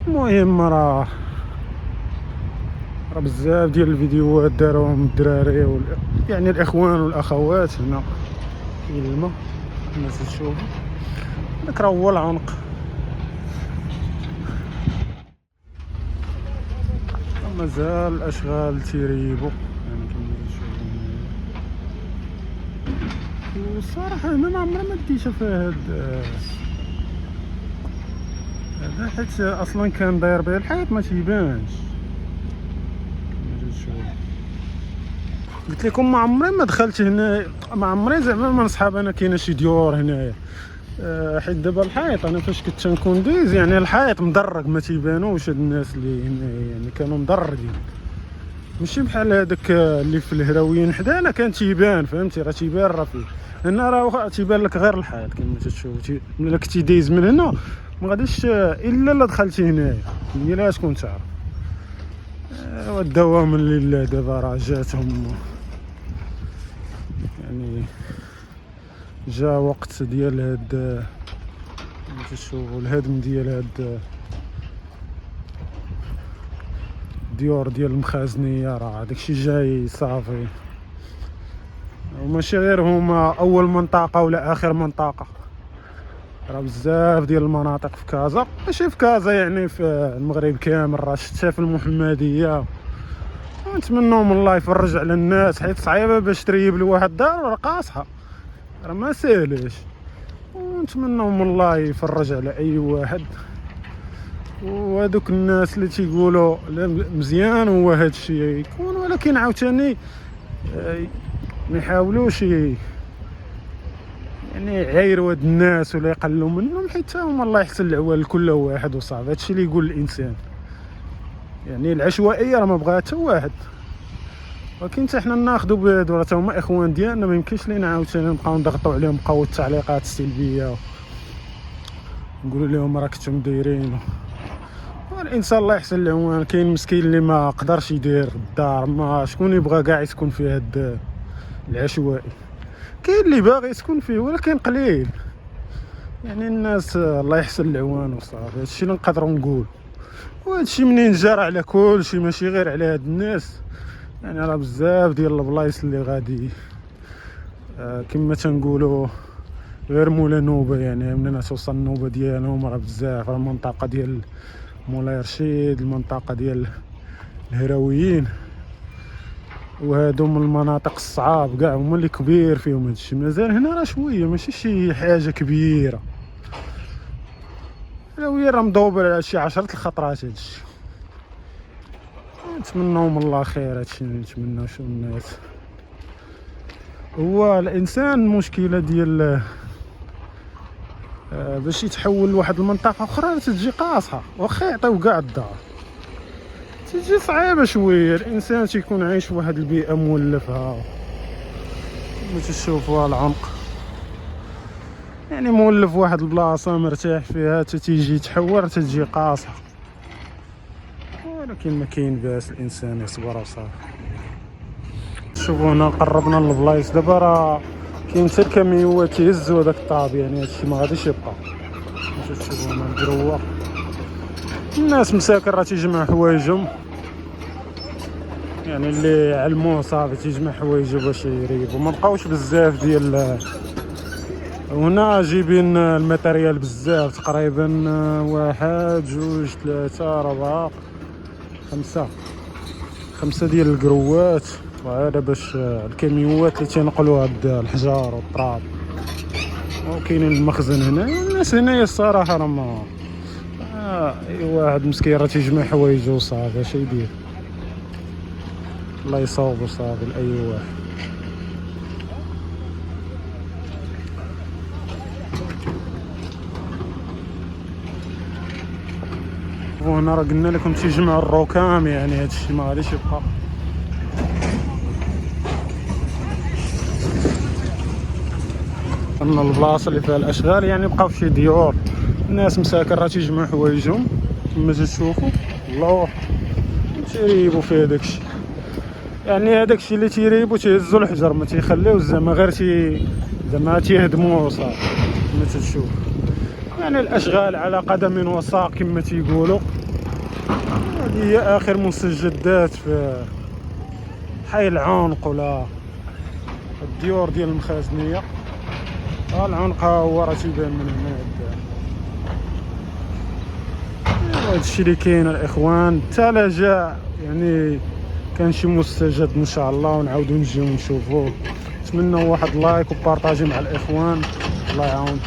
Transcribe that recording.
المهم راه بزاف ديال الفيديوهات داروهم الدراري يعني الاخوان والاخوات هنا في الماء الناس تشوفوا داك راه هو العنق. مازال الاشغال تيريبوا يعني كما تشوفوا هنا. والصراحه انا ما عمري ما ديتها في هذا حيت اصلا كان داير به الحيط ما تيبانش. قلت لكم ما عمري ما دخلت هنا، ما عمري زعما ما نصحاب انا كاينه شي ديور هنايا حيت دابا الحيط انا فاش كنت تنكون ديز يعني الحيط مدرج ما تيبانوش هاد الناس اللي هنايا يعني كانوا مدرجين ماشي بحال هذاك اللي في الهراويين حدانا كان تيبان فهمتي راه تيبان راه فيه. هنا راه تيبان لك غير الحيط كما تشوف ملي كنتي دايز من هنا ما غاديش الا دخلتي هنايا هي لا تكون تعرف. والدوام لله دابا راه جاتهم يعني جا وقت ديال هاد تشوفوا الهدم ديال هاد ديور ديال المخازنيه راه داكشي جاي صافي. وماشي غير هما اول منطقه ولا اخر منطقه راه بزاف ديال المناطق في كازا ماشي في كازا يعني في المغرب كامل راه شتها في المحمديه. نتمنوا من الله يفرج على الناس حيت صعيبه باش تريب لواحد دار راه قاصحه راه ما ساهلش. ونتمنوا من الله يفرج على اي واحد. وهذوك الناس اللي تيقولوا مزيان هو هذا الشيء يكون ولكن عاوتاني ما يحاولوش يعني يعايروا هاد الناس ولا يقلوا منهم حيت هما الله يحسن العوال لكل واحد وصافي. هادشي اللي يقول الانسان يعني العشوائيه راه ما بغاها حتى واحد ولكن حتى حنا ناخذوا بهادو راه هما اخوان ديالنا ما يمكنش لينا عاوتاني نبقاو نضغطوا عليهم بقاو التعليقات السلبيه نقولوا لهم راه كنتم دايرين. الانسان الله يحسن العوان كاين مسكين اللي ما قدرش يدير الدار ما شكون يبغى كاع يسكن في هاد العشوائي. كاين اللي باغي يسكن فيه ولكن قليل يعني الناس الله يحسن العوان وصافي. هادشي اللي نقدروا نقول وهادشي منين جار على كلشي ماشي غير على هاد الناس يعني راه بزاف ديال البلايص اللي غادي كما تنقولوا غير مولا نوبه يعني منين توصل النوبه ديالهم راه بزاف. راه المنطقه ديال مولاي رشيد المنطقه ديال الهراويين وهادو من المناطق الصعاب كاع هما اللي كبير فيهم هادشي. مازال هنا راه شويه ماشي شي حاجه كبيره الهراويين راه مدوبر على شي 10 الخطرات هادشي. نتمنوا من الله خير هادشي اللي نتمناو شو الناس. هو الانسان المشكله ديال باش يتحول لواحد المنطقه اخرى تجي قاصحه واخا يعطيو كاع الدار تجي صعيبه شويه. الانسان تيكون عايش في واحد البيئه مولفها كما تشوفوا العنق يعني مولف واحد البلاصه مرتاح فيها تيجي يتحور تجي قاصحه ولكن ما كاين باس الانسان يصبر وصافي. شوفوا هنا قربنا للبلايص دابا راه كاين حتى الكاميوات تيهزوا هذاك الطاب يعني هادشي ما غاديش يبقى. تشوفوا هنا الدروه الناس مساكن راه تيجمع حوايجهم يعني اللي علموه صافي تيجمع حوايجو باش يريبو ما بقاوش بزاف ديال. هنا جايبين الماتريال بزاف تقريبا 1 2 3 4 5 ديال الكروات وهذا باش الكاميوات اللي تينقلوا هاد الحجار والتراب. وكاين المخزن هنا الناس هنايا الصراحه راه ما اي واحد مسكين راه تيجمع حوايجو وصافي اش يدير الله يصاوب صافي لاي واحد. وهنا راه قلنا لكم تيجمعوا الركام يعني هادشي ما غاديش يبقى. ان البلاصه اللي فيها الاشغال يعني بقاو شي ديور الناس مساكن راه تيجمعوا حوايجهم كما تشوفوا الله تيريبوا فيه داكشي يعني هذاكشي اللي تيريبوا تيهزوا الحجر ما تيخليوش زعما غير زعما تيهدموه صافي كما تشوف يعني الاشغال على قدم وساق كما تيقولوا. هذه هي اخر مستجدات في حي العنق ولا الديور ديال المخازنيه. العنق ها هو راه تيبان من هنا. هذا الشيء اللي كاين الاخوان. حتى لا جا يعني كان شي مستجد ان شاء الله ونعاودو نجيو نشوفوه. نتمنى واحد لايك وبارطاجي مع الاخوان. الله يعاون.